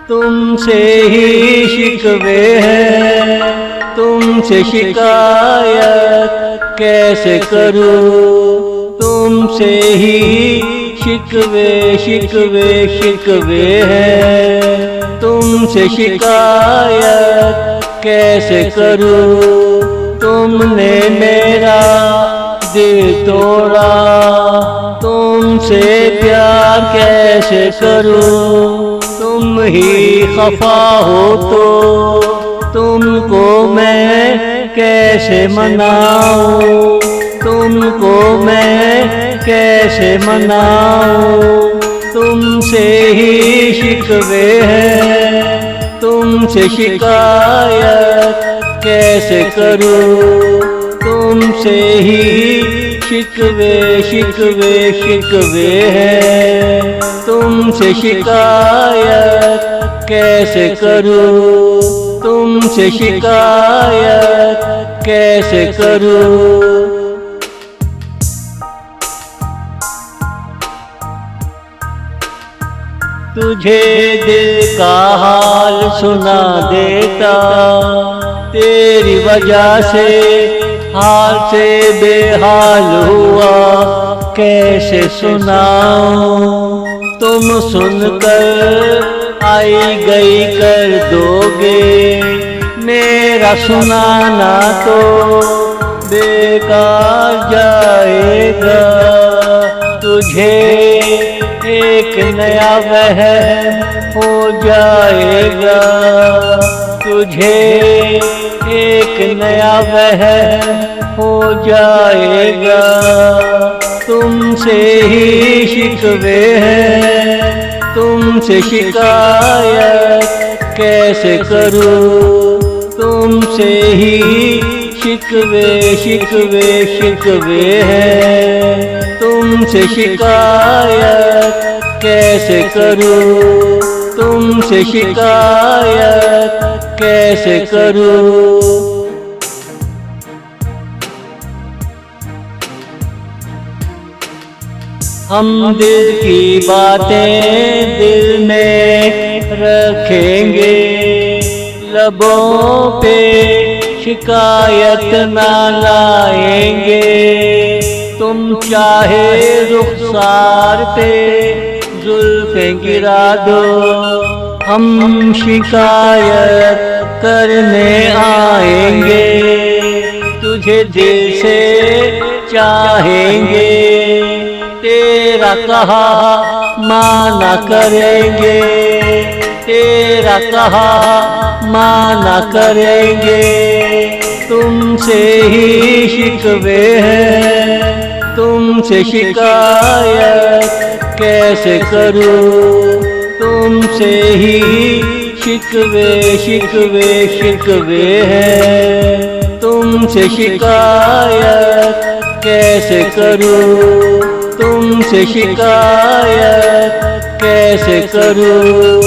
तुमसे ही शिकवे हैं, तुमसे शिकायत कैसे करूं। तुमसे ही शिकवे शिकवे शिकवे हैं, तुमसे शिकायत कैसे करूं। तुमने मेरा दिल तोड़ा, तुमसे प्यार कैसे करूं। तुम ही खफा हो तो तुमको मैं कैसे मनाऊं। तुमको मैं कैसे मनाऊं। तुमसे ही शिकवे हैं, तुमसे शिकायत कैसे करूं। तुमसे ही शिकवे शिकवे शिकवे हैं, तुमसे शिकायत कैसे करूं। तुमसे शिकायत कैसे करूं। तुझे दिल का हाल सुना देता, तेरी वजह से हाल से बेहाल हुआ कैसे सुनाऊं। तुम सुनकर आई गई कर दोगे, मेरा सुनाना तो बेकार जाएगा। तुझे एक नया वहम हो जाएगा, तुझे एक नया वहम हो जाएगा। तुमसे ही शिकवे हैं, तुमसे शिकायत कैसे करूं। तुमसे ही शिकवे शिकवे शिकवे हैं, तुमसे शिकायत कैसे करूं। तुमसे शिकायत कैसे करूं। हम दिल की बातें दिल में रखेंगे, लबों पे शिकायत ना लाएंगे। तुम चाहे रुखसार पे जुल्फ़ें गिरा दो, हम शिकायत करने आएंगे। तुझे दिल से चाहेंगे, तेरा कहा माना करेंगे। तेरा कहा माना करेंगे। तुमसे ही शिकवे हैं, तुमसे शिकायत कैसे करूं। तुमसे ही शिकवे शिकवे शिकवे हैं, तुमसे शिकायत कैसे करूं। तुमसे शिकायत कैसे करूं।